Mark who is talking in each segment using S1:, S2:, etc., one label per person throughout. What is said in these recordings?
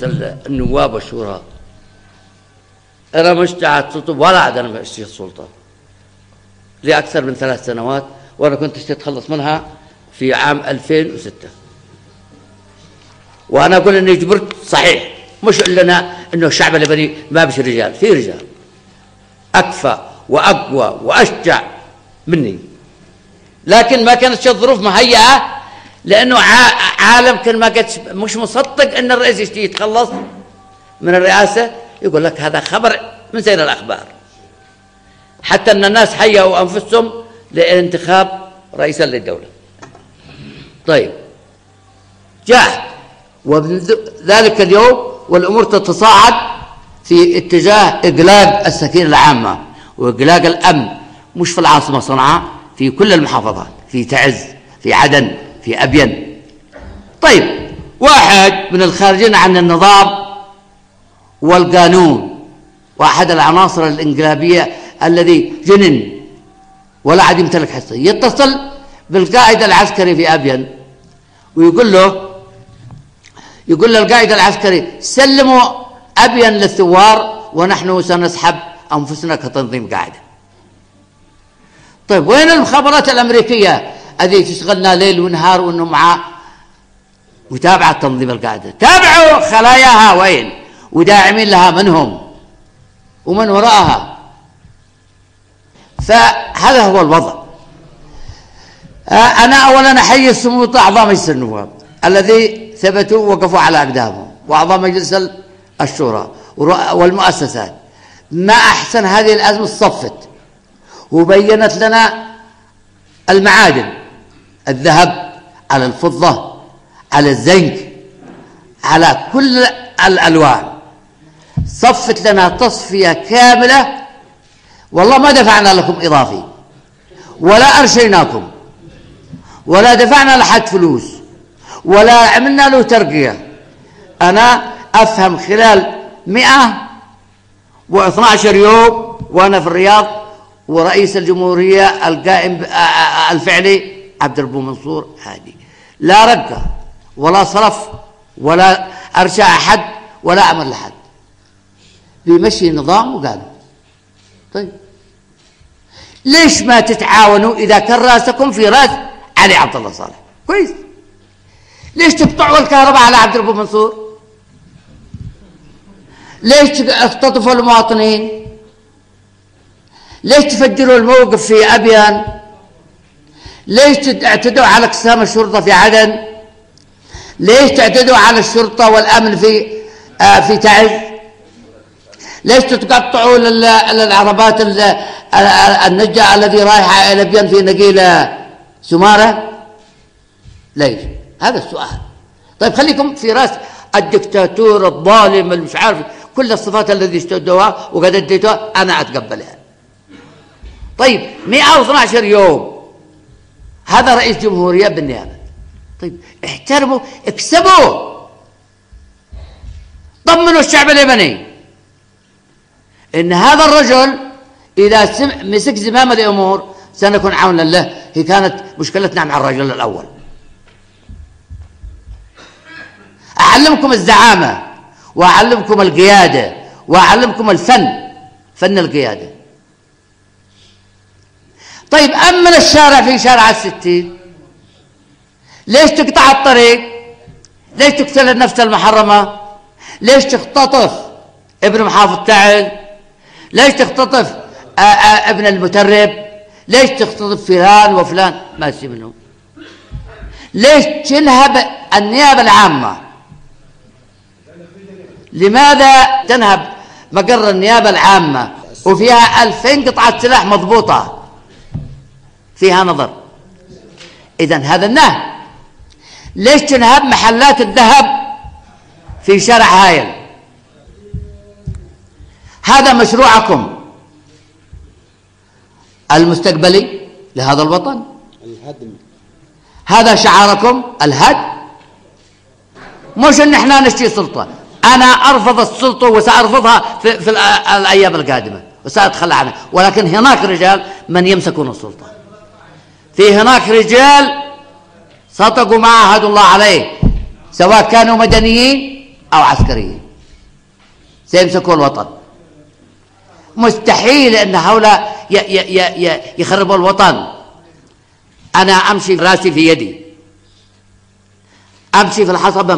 S1: النواب والشورى أنا مش تحت سلطة ولا عاد أنا بشتري السلطة لأكثر من 3 سنوات، وأنا كنت أتخلص منها في عام 2006. وأنا أقول إني جبرت صحيح، مش إنه الشعب اللبناني ما بش رجال، في رجال أكفى وأقوى وأشجع مني، لكن ما كانت الظروف مهيئة، لأنه عالم كان ما كانش مش مصدق أن الرئيس يشتي يتخلص من الرئاسة. يقول لك هذا خبر من سير الأخبار، حتى أن الناس هيئوا أنفسهم لانتخاب رئيسا للدولة. طيب جاء وذلك اليوم والأمور تتصاعد في اتجاه إغلاق السكينة العامة وإغلاق الأمن، مش في العاصمة صنعاء، في كل المحافظات، في تعز، في عدن، في أبين. طيب واحد من الخارجين عن النظام والقانون وأحد العناصر الإنقلابية الذي جنن ولا عاد يمتلك حصة يتصل بالقائد العسكري في أبين ويقول له القائد العسكري سلموا أبين للثوار ونحن سنسحب أنفسنا كتنظيم قاعدة. طيب وين المخابرات الأمريكية التي تشغلنا ليل ونهار وأنه مع متابعة تنظيم القاعدة؟ تابعوا خلاياها وين وداعمين لها من هم ومن وراءها. فهذا هو الوضع. أنا أولا أحيي سمو أعضاء مجلس النواب الذي ثبتوا وقفوا على أقدامهم، وأعضاء مجلس الشورى والمؤسسات. ما أحسن هذه الأزمة صفت وبينت لنا المعادن، الذهب على الفضة على الزنك على كل الألوان، صفت لنا تصفية كاملة. والله ما دفعنا لكم إضافي ولا أرشيناكم ولا دفعنا لحد فلوس ولا عملنا له ترقية. أنا أفهم خلال 112 يوم وأنا في الرياض ورئيس الجمهورية القائم الفعلي عبد الرب منصور هادي لا رقة ولا صرف ولا أرشى أحد ولا أمر لحد، بيمشي نظام وقال. طيب ليش ما تتعاونوا إذا كان راسكم في راس علي عبد الله صالح؟ كويس. ليش تقطعوا الكهرباء على عبد الرب منصور؟ ليش تختطفوا المواطنين؟ ليش تفجروا الموقف في أبيان؟ ليش تعتدوا على اقسام الشرطة في عدن؟ ليش تعتدوا على الشرطة والأمن في تعز؟ ليش تقطعوا العربات النجاة الذي رايحة إلى أبيان في نقيلة سمارة؟ ليش؟ هذا السؤال. طيب خليكم في راس الدكتاتور الظالم المش عارف كل الصفات التي اشتدوها وقد اديتوها أنا أتقبلها. طيب 112 يوم هذا رئيس جمهورية بالنيابة. طيب احترموا، اكسبوا، طمنوا الشعب اليمني ان هذا الرجل اذا مسك زمام الامور سنكون عونا له. هي كانت مشكلتنا مع الرجل الاول. اعلمكم الزعامة واعلمكم القيادة واعلمكم الفن، فن القيادة. طيب أمن الشارع في شارع 60، ليش تقطع الطريق؟ ليش تقتل النفس المحرمة؟ ليش تختطف ابن محافظ تعز؟ ليش تختطف ابن المترب؟ ليش تختطف فلان وفلان ماشي منهم؟ ليش تنهب النيابة العامة؟ لماذا تنهب مقر النيابة العامة وفيها 2000 قطعة سلاح مضبوطة فيها نظر؟ إذن هذا النهب. ليش تنهب محلات الذهب في شارع هايل؟ هذا مشروعكم المستقبلي لهذا الوطن، الهدم. هذا شعاركم الهدم. مش ان احنا نشتي سلطة. انا ارفض السلطة وسأرفضها في الايام القادمة وسأتخلى عنها، ولكن هناك رجال من يمسكون السلطة. في هناك رجال صدقوا ما عاهدوا الله عليه، سواء كانوا مدنيين أو عسكرية سيمسكوا الوطن. مستحيل أن هؤلاء يخربوا الوطن. أنا أمشي راسي في يدي، أمشي في الحصبة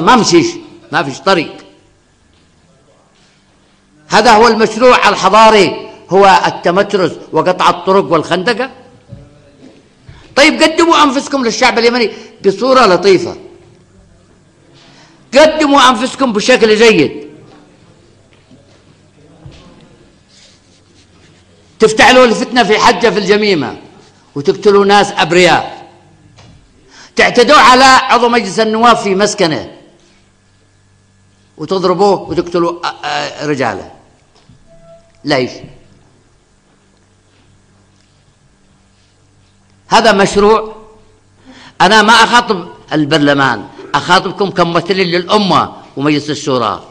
S1: ما فيش طريق. هذا هو المشروع الحضاري، هو التمترس وقطع الطرق والخندقة. طيب قدموا أنفسكم للشعب اليمني بصورة لطيفة، قدموا أنفسكم بشكل جيد. تفتعلوا الفتنة في حجة في الجميمة وتقتلوا ناس أبرياء، تعتدوا على عضو مجلس النواب في مسكنه وتضربوه وتقتلوا رجاله. ليش؟ هذا مشروع. أنا ما أخاطب البرلمان، أخاطبكم كممثلين للأمة ومجلس الشورى،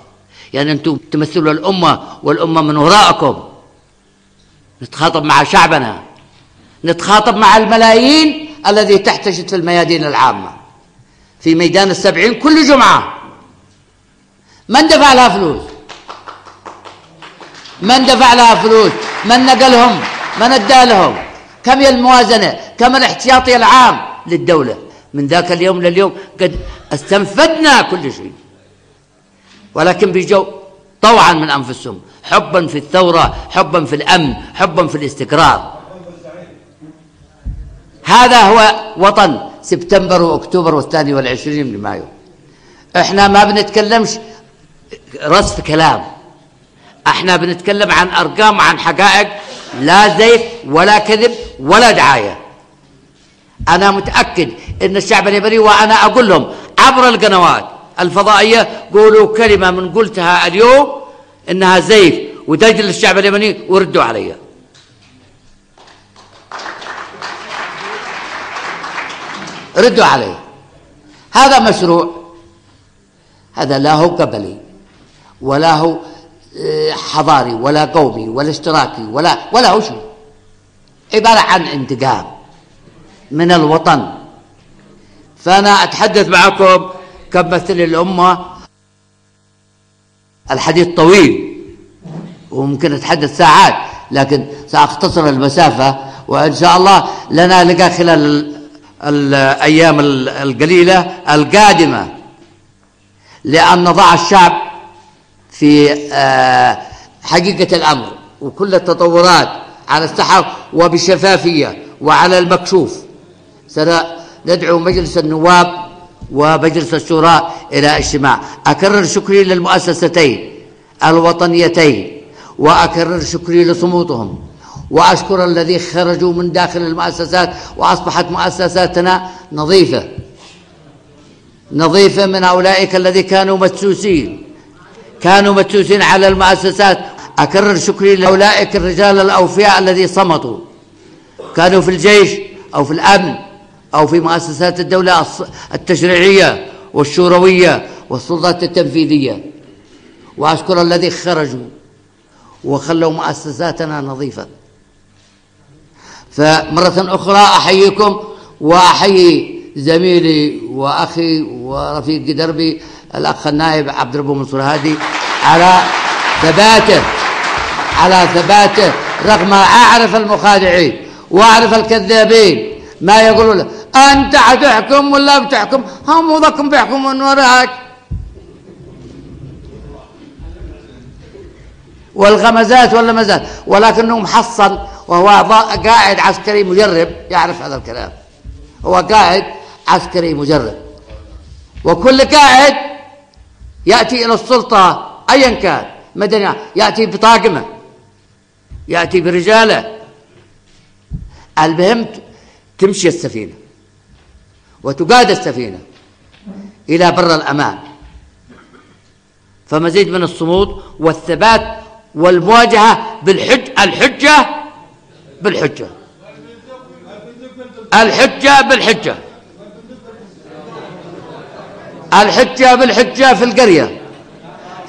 S1: يعني أنتم تمثلوا الأمة والأمة من وراءكم. نتخاطب مع شعبنا، نتخاطب مع الملايين الذي تحتشد في الميادين العامة، في ميدان ال70 كل جمعة. من دفع لها فلوس؟ من دفع لها فلوس؟ من نقلهم؟ من ادى لهم؟ كم هي الموازنة؟ كم الاحتياطي العام للدولة؟ من ذاك اليوم لليوم قد استنفدنا كل شيء، ولكن بيجوا طوعا من أنفسهم، حبا في الثورة، حبا في الأمن، حبا في الاستقرار. هذا هو وطن سبتمبر وأكتوبر والثاني والعشرين من مايو. احنا ما بنتكلمش رصف كلام، احنا بنتكلم عن أرقام وعن حقائق، لا زيف ولا كذب ولا دعاية. أنا متأكد أن الشعب اليمني، وأنا أقول لهم عبر القنوات الفضائية، قولوا كلمة من قلتها اليوم إنها زيف ودجل للشعب اليمني وردوا علي. ردوا علي. هذا مشروع، هذا لا هو قبلي ولا هو حضاري ولا قومي ولا اشتراكي ولا هو شيء، عبارة عن انتقام من الوطن. فأنا أتحدث معكم كممثل الأمة. الحديث طويل وممكن أتحدث ساعات، لكن سأختصر المسافة، وإن شاء الله لنا لقاء خلال الأيام القليلة القادمة، لأن نضع الشعب في حقيقة الأمر وكل التطورات على الساحة وبشفافية وعلى المكشوف. سندعو مجلس النواب ومجلس الشورى إلى اجتماع. أكرر شكري للمؤسستين الوطنيتين، وأكرر شكري لصمودهم، وأشكر الذين خرجوا من داخل المؤسسات وأصبحت مؤسساتنا نظيفة من أولئك الذين كانوا مدسوسين على المؤسسات. أكرر شكري لأولئك الرجال الأوفياء الذين صمتوا، كانوا في الجيش أو في الأمن أو في مؤسسات الدولة التشريعية والشوروية والسلطات التنفيذية. وأشكر الذين خرجوا وخلوا مؤسساتنا نظيفة. فمرة أخرى أحييكم، وأحيي زميلي وأخي ورفيق دربي الأخ النائب عبد الرب منصور هادي على ثباته رغم أعرف المخادعين وأعرف الكذابين ما يقولون له أنت حتحكم ولا بتحكم، هم وضعكم بيحكموا من وراك، والغمزات واللمزات، ولكنه محصن وهو قائد عسكري مجرب يعرف هذا الكلام. هو قائد عسكري مجرب، وكل قائد يأتي إلى السلطة أيا كان مدني يأتي بطاقمه، يأتي برجاله. المهم تمشي السفينة وتقاد السفينة إلى بر الأمان. فمزيد من الصمود والثبات والمواجهة الحجة بالحجة في القرية،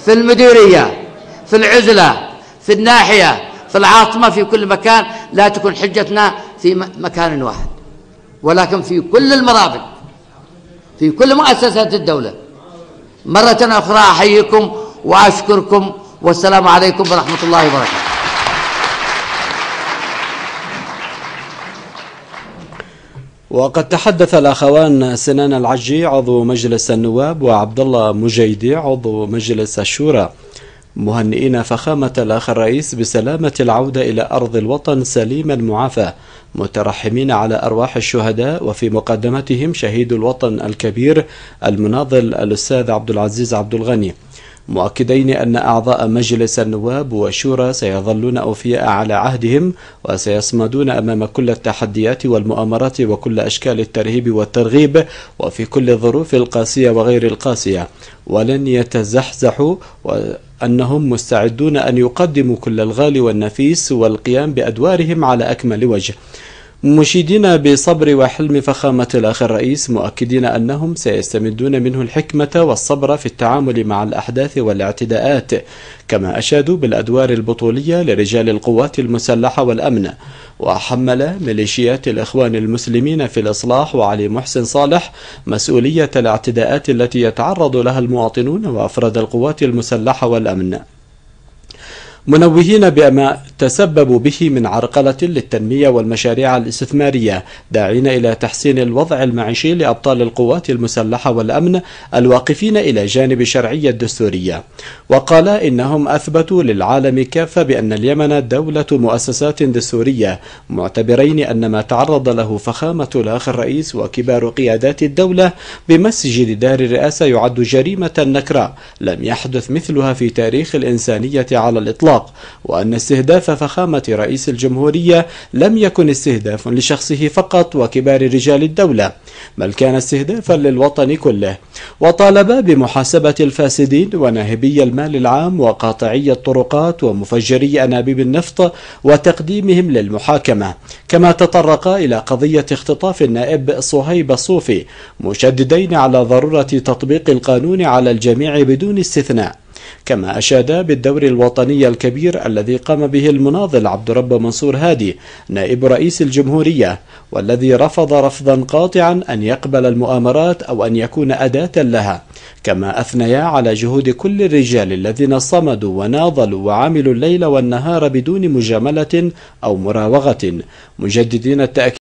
S1: في المديرية، في العزلة، في الناحية، في العاصمة، في كل مكان. لا تكون حجتنا في مكان واحد، ولكن في كل المرافق، في كل مؤسسات الدولة. مرة أخرى أحييكم وأشكركم، والسلام عليكم ورحمة الله وبركاته.
S2: وقد تحدث الأخوان سنان العجي عضو مجلس النواب وعبد الله مجيدي عضو مجلس الشورى مهنئين فخامة الأخ الرئيس بسلامة العودة إلى أرض الوطن سليما معافى، مترحمين على أرواح الشهداء، وفي مقدمتهم شهيد الوطن الكبير المناضل الأستاذ عبد العزيز عبد الغني، مؤكدين أن أعضاء مجلس النواب والشورى سيظلون أوفياء على عهدهم، وسيصمدون أمام كل التحديات والمؤامرات وكل أشكال الترهيب والترغيب، وفي كل الظروف القاسية وغير القاسية، ولن يتزحزحوا، وأنهم مستعدون أن يقدموا كل الغالي والنفيس والقيام بأدوارهم على أكمل وجه، مشيدين بصبر وحلم فخامة الأخ الرئيس، مؤكدين أنهم سيستمدون منه الحكمة والصبر في التعامل مع الأحداث والاعتداءات، كما أشادوا بالأدوار البطولية لرجال القوات المسلحة والأمن. وحمل ميليشيات الإخوان المسلمين في الإصلاح وعلي محسن صالح مسؤولية الاعتداءات التي يتعرض لها المواطنون وأفراد القوات المسلحة والأمن، منوهين بما تسببوا به من عرقلة للتنمية والمشاريع الاستثمارية، داعين إلى تحسين الوضع المعيشي لأبطال القوات المسلحة والأمن الواقفين إلى جانب الشرعية الدستورية. وقال إنهم أثبتوا للعالم كافة بأن اليمن دولة مؤسسات دستورية، معتبرين أن ما تعرض له فخامة الأخ الرئيس وكبار قيادات الدولة بمسجد دار الرئاسة يعد جريمة نكراء لم يحدث مثلها في تاريخ الإنسانية على الإطلاق، وأن استهداف فخامة رئيس الجمهورية لم يكن استهداف لشخصه فقط وكبار رجال الدولة، بل كان استهدافا للوطن كله. وطالب بمحاسبة الفاسدين وناهبي المال العام وقاطعي الطرقات ومفجري أنابيب النفط وتقديمهم للمحاكمة، كما تطرق إلى قضية اختطاف النائب صهيب الصوفي، مشددين على ضرورة تطبيق القانون على الجميع بدون استثناء. كما أشاد بالدور الوطني الكبير الذي قام به المناضل عبد رب منصور هادي نائب رئيس الجمهورية، والذي رفض رفضا قاطعا أن يقبل المؤامرات أو أن يكون أداة لها. كما أثنيا على جهود كل الرجال الذين صمدوا وناضلوا وعملوا الليل والنهار بدون مجاملة أو مراوغة، مجددين التأكيد